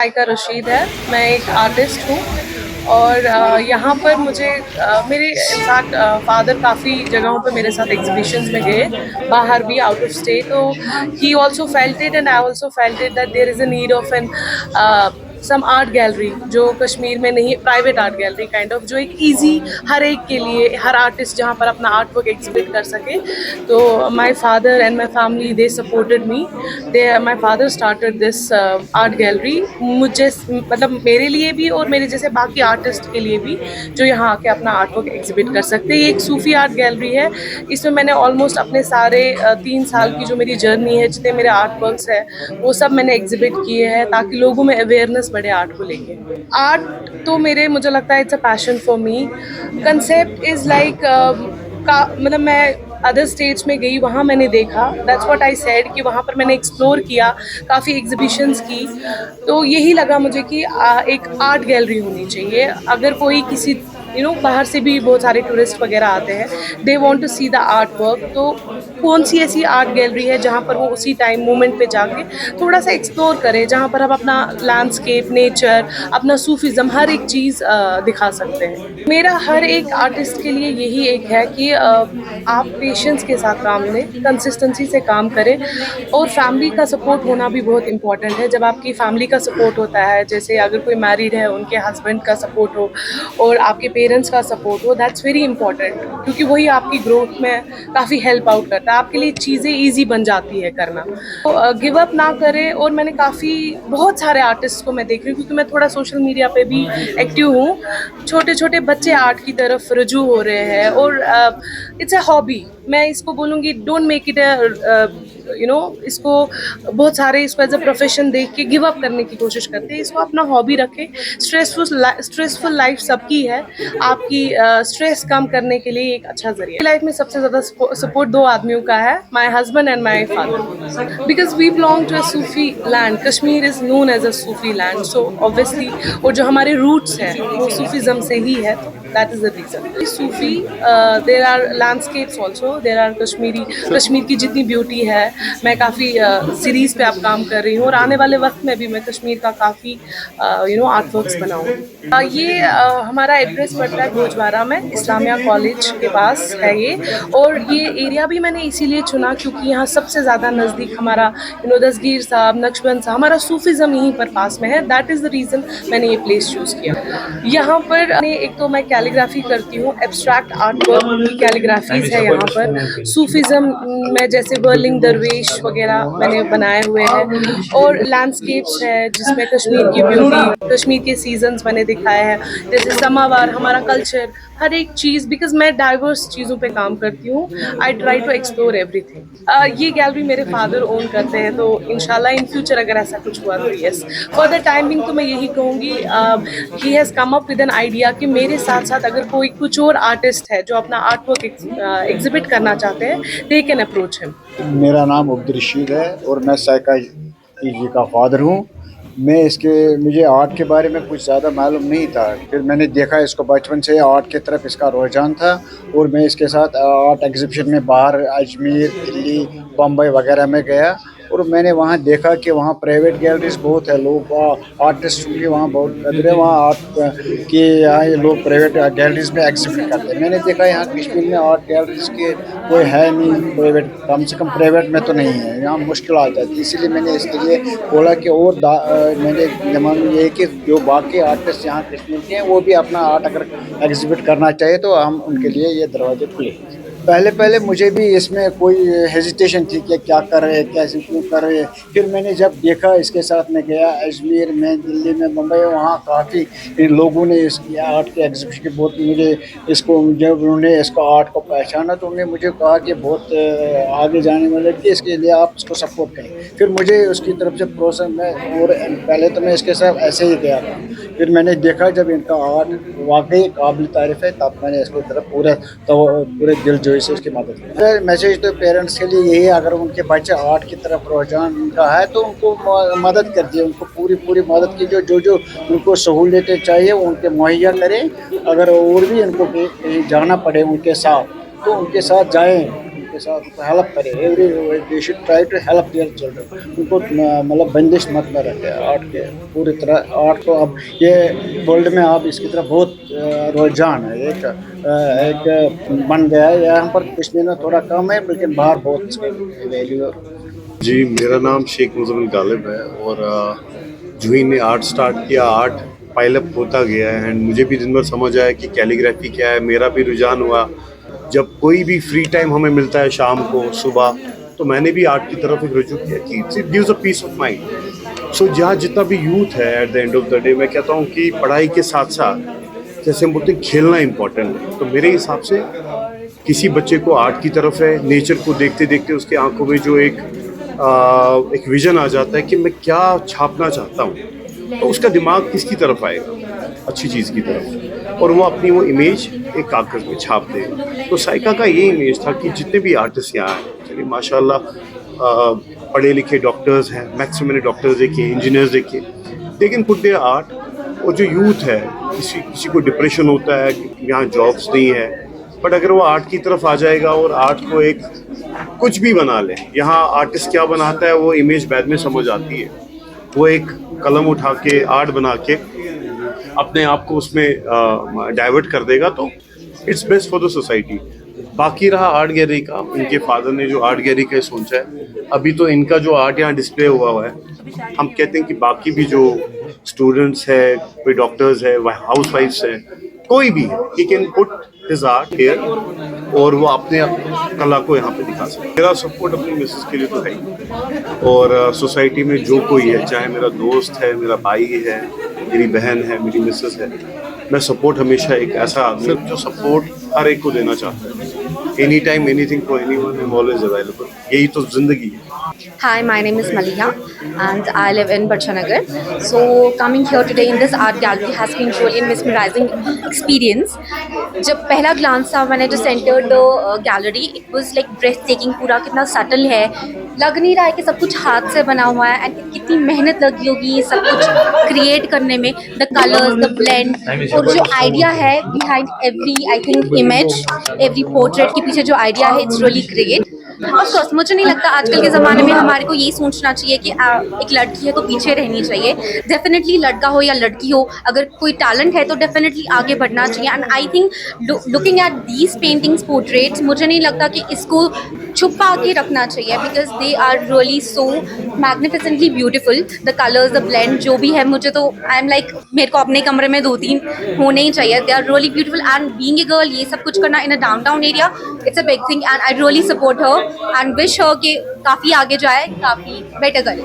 साइका रशीद है। मैं एक आर्टिस्ट हूँ और यहाँ पर मुझे मेरे इनफैक्ट फादर काफ़ी जगहों पे मेरे साथ एग्जीबिशंस में गए, बाहर भी, आउट ऑफ स्टेट। तो he also felt it and I also felt it that there is a need of an some art gallery जो कश्मीर में नहीं, private art gallery kind of, जो एक इजी हर एक के लिए, हर आर्टिस्ट जहाँ पर अपना आर्ट वर्क एग्जिबिट कर सके। तो my father and my family they supported me. They my father started this art gallery, मुझे मतलब मेरे लिए भी और मेरे जैसे बाकी आर्टिस्ट के लिए भी जो यहाँ आके अपना आर्ट वर्क एग्जिबिट कर सकते हैं। ये एक सूफी आर्ट गैलरी है। इसमें मैंने ऑलमोस्ट अपने सारे 3 साल की जो मेरी जर्नी है, जितने मेरे आर्ट वर्क्स है, वो सब मैंने एग्जिबिट किए हैं ताकि लोगों में अवेयरनेस बढ़े आर्ट को लेके। आर्ट तो मुझे लगता है it's a passion for me. Concept is like मतलब मैं अदर स्टेट्स में गई, वहाँ मैंने देखा, दैट्स व्हाट आई सेड, कि वहाँ पर मैंने एक्सप्लोर किया, काफ़ी एग्जीबिशंस की। तो यही लगा मुझे कि एक आर्ट गैलरी होनी चाहिए। अगर कोई किसी बाहर से भी बहुत सारे टूरिस्ट वगैरह आते हैं, they want to see the art work, तो कौन सी ऐसी आर्ट गैलरी है जहाँ पर वो उसी टाइम मोमेंट पे जाके थोड़ा सा एक्सप्लोर करें, जहाँ पर हम अपना लैंडस्केप, नेचर, अपना सूफिज़म, हर एक चीज़ दिखा सकते हैं। मेरा हर एक आर्टिस्ट के लिए यही एक है कि आप पेशेंस के साथ काम लें, कंसिस्टेंसी से काम करें, और फैमिली का सपोर्ट होना भी बहुत इंपॉर्टेंट है। जब आपकी फैमिली का सपोर्ट होता है, जैसे अगर कोई मैरिड है, उनके हस्बैंड का सपोर्ट हो और आपके पेरेंट्स का सपोर्ट हो, दैट्स वेरी इंपॉर्टेंट, क्योंकि वही आपकी ग्रोथ में काफ़ी हेल्प आउट करता है, आपके लिए चीज़ें ईजी बन जाती है करना। तो गिव अप ना करें। और मैंने बहुत सारे आर्टिस्ट को मैं देख रही हूँ, क्योंकि मैं थोड़ा सोशल मीडिया पे भी एक्टिव हूँ। छोटे छोटे बच्चे आर्ट की तरफ रुजू हो रहे हैं, और इट्स अ हॉबी। मैं इसको बोलूँगी, डोंट मेक इट इसको बहुत सारे इसको एज अ प्रोफेशन देख के गिव अप करने की कोशिश करते हैं। इसको अपना हॉबी रखें। स्ट्रेसफुल लाइफ सबकी है। आपकी स्ट्रेस कम करने के लिए एक अच्छा जरिया। लाइफ में सबसे ज़्यादा सपोर्ट 2 आदमियों का है, my husband and my father, because we belong to a Sufi land. Kashmir is known as a Sufi land, so obviously, और जो हमारे रूट्स हैं वो सूफीज़म से ही है, तो that is the reason. Sufi, there are landscapes also, there are Kashmir की जितनी ब्यूटी है, मैं काफ़ी सीरीज़ पे अब काम कर रही हूँ, और आने वाले वक्त में भी मैं कश्मीर का काफ़ी आर्ट वर्क्स बनाऊँगी। ये हमारा एड्रेस पड़ता है भोजवारा में, इस्लामिया कॉलेज के पास है ये। और ये एरिया भी मैंने इसीलिए चुना क्योंकि यहाँ सबसे ज़्यादा नज़दीक हमारा दस्तगीर साहब, नक्शबंद साहब, हमारा सूफीज़म यहीं पर पास में है। दैट इज़ द रीज़न मैंने ये प्लेस चूज़ किया। यहाँ पर एक तो मैं कैलीग्राफी करती हूँ, एब्स्ट्रैक्ट आर्ट वर्क की कैलीग्राफीज़ है यहाँ पर। सूफीज़म में जैसे बर्लिंग दरवेश वगैरह मैंने बनाए हुए हैं, और लैंडस्केप्स है जिसमें कश्मीर की ब्यूटी, कश्मीर के सीजन्स मैंने दिखाए हैं, जैसे समावार, हमारा कल्चर, हर एक चीज़। बिकॉज मैं डाइवर्स चीज़ों पे काम करती हूँ, I try to explore everything. ये गैलरी मेरे फादर ओन करते हैं, तो इंशाल्लाह इन फ्यूचर अगर ऐसा कुछ हुआ तो यस। फॉर द टाइमिंग तो मैं यही कहूँगी, he has come up with an idea कि मेरे साथ साथ अगर कोई कुछ और आर्टिस्ट है जो अपना आर्ट वर्क एग्जिबिट करना चाहते हैं, दे कैन अप्रोच हिम। मेरा नाम अब्दुल रशीद है और मैं साइका जी का फादर हूँ। मुझे आर्ट के बारे में कुछ ज़्यादा मालूम नहीं था। फिर मैंने देखा इसको, बचपन से आर्ट की तरफ इसका रुझान था, और मैं इसके साथ आर्ट एग्जीबिशन में बाहर अजमेर, दिल्ली, बम्बई वगैरह में गया, और मैंने वहाँ देखा कि वहाँ प्राइवेट गैलरीज बहुत है। लोग आर्टिस्ट की वहाँ बहुत कदर है। वहाँ आर्ट के यहाँ ये लोग प्राइवेट गैलरीज में एग्जिबिट करते हैं। मैंने देखा यहाँ कश्मीर में आर्ट गैलरीज के कोई है नहीं, प्राइवेट, कम से कम प्राइवेट में तो नहीं है, यहाँ मुश्किल आ जाती है। इसीलिए मैंने इसके लिए बोला कि मैंने दिमाग में ये है कि जो बाकी आर्टिस्ट यहाँ कश्मीर के हैं वो भी अपना आर्ट अगर एग्जिबिट करना चाहे तो हम उनके लिए ये दरवाजे खुले। पहले पहले मुझे भी इसमें कोई हेजिटेशन थी कि क्या कर रहे हैं, कैसे क्यों कर रहे हैं। फिर मैंने जब देखा, इसके साथ मैं गया अजमेर में, दिल्ली में, मुंबई, वहाँ काफ़ी इन लोगों ने इस आर्ट के एग्जीबिशन के बहुत मुझे इसको, जब उन्होंने इसको आर्ट को पहचाना तो उन्होंने मुझे कहा कि बहुत आगे जाने वाले कि इसके लिए आप इसको सपोर्ट करें। फिर मुझे उसकी तरफ से प्रोसेस में, और पहले तो मैं इसके साथ ऐसे ही गया था। फिर मैंने देखा जब इनका आर्ट वाकई काबिल तारीफ़ है, तब मैंने इसको तरफ पूरे दिल जो से इसकी मदद की। मैसेज तो पेरेंट्स के लिए यही है, अगर उनके बच्चे आर्ट की तरफ रुझान उनका है तो उनको मदद कर दिए, उनको पूरी मदद कीजिए। जो उनको सहूलियतें चाहिए वो उनके मुहैया करें। अगर और भी उनको कहीं जाना पड़े उनके साथ तो उनके साथ जाएं, के साथ उनको हेल्प करें। Every they should try to help their children. उनको मतलब बंदिश मत न रखें आर्ट के पूरी तरह। आर्ट तो अब ये वर्ल्ड में आप इसकी तरफ बहुत रुझान है, एक बन गया है। यहाँ पर कश्मीर में थोड़ा कम है लेकिन बाहर बहुत इसकी वैल्यू है। जी, मेरा नाम शेख मुज़म्मिल गालिब है और जूही ने आर्ट स्टार्ट किया, आर्ट पाइलअप होता गया है एंड मुझे भी दिन भर समझ आया कि कैलीग्राफी क्या है। मेरा भी रुझान हुआ, जब कोई भी फ्री टाइम हमें मिलता है शाम को सुबह, तो मैंने भी आर्ट की तरफ एक रुजू किया कि it gives a peace of mind. So जहाँ जितना भी यूथ है at the end of the day, मैं कहता हूँ कि पढ़ाई के साथ साथ जैसे हम बोलते हैं खेलना इंपॉर्टेंट है। तो मेरे हिसाब से किसी बच्चे को आर्ट की तरफ है, नेचर को देखते देखते उसके आंखों में जो एक विजन आ जाता है कि मैं क्या छापना चाहता हूँ, तो उसका दिमाग किसकी तरफ आएगा, अच्छी चीज़ की तरफ, और वो अपनी वो इमेज एक कागज़ में छाप देगा। तो साइका का ये इमेज था कि जितने भी आर्टिस्ट यहाँ हैं, चलिए माशाल्लाह पढ़े लिखे डॉक्टर्स हैं, मैक्सिमम मैंने डॉक्टर्स देखे, इंजीनियर्स देखे, लेकिन पुट देयर आर्ट। और जो यूथ है, किसी को डिप्रेशन होता है, यहाँ जॉब्स नहीं है, बट अगर वो आर्ट की तरफ आ जाएगा और आर्ट को एक कुछ भी बना ले, यहाँ आर्टिस्ट क्या बनाता है वो इमेज बाद में समझ आती है। वो एक कलम उठा के आर्ट बना के अपने आप को उसमें डाइवर्ट कर देगा, तो it's best for the society. बाकी रहा आर्ट गैलरी का, इनके फादर ने जो आर्ट गैलरी का सोचा है, अभी तो इनका जो आर्ट यहाँ डिस्प्ले हुआ है, हम कहते हैं कि बाकी भी जो स्टूडेंट्स है, कोई डॉक्टर्स है, हाउस वाइफ्स है, कोई भी है, he can put his art here और वो अपने कला को यहाँ पे दिखा सकते। मेरा सपोर्ट अपनी मिसेस के लिए तो है ही, और सोसाइटी में जो कोई है, चाहे मेरा दोस्त है, मेरा भाई है, मेरी बहन है, मेरी मिसेस है, मैं सपोर्ट हमेशा एक ऐसा आदमी जो सपोर्ट हर एक को देना चाहता है। Any time anything for anyone, I am always available. यही तो जिंदगी है। Hi, my name is Maliha and I live in Bachanagar. So coming here today in this art gallery has been truly a mesmerizing experience. जब पहला glance था, मैंने just entered the gallery, it was like breathtaking। पूरा कितना subtle है, लग नहीं रहा है कि सब कुछ हाथ से बना हुआ है, एंड कितनी मेहनत लगी होगी ये सब कुछ क्रिएट करने में। द कलर्स, द ब्लेंड, और जो आइडिया है behind every, I think image, every portrait के पीछे जो आइडिया है, इट्स रियली ग्रेट। ऑफकोर्स मुझे नहीं लगता आजकल के ज़माने में हमारे को ये सोचना चाहिए कि एक लड़की है तो पीछे रहनी चाहिए। डेफिनेटली लड़का हो या लड़की हो, अगर कोई टैलेंट है तो डेफिनेटली आगे बढ़ना चाहिए। And I think looking at these paintings, portraits, मुझे नहीं लगता कि इसको छुपा के रखना चाहिए, because they are really so magnificently beautiful. The colours, the blend जो भी है, मुझे तो आई एम लाइक मेरे को अपने कमरे में 2-3 होने ही चाहिए। They are really beautiful and being a girl, ये सब कुछ करना in a downtown area, it's a big thing and I really support her and wish her कि काफ़ी आगे जाए, काफ़ी बेटर करे।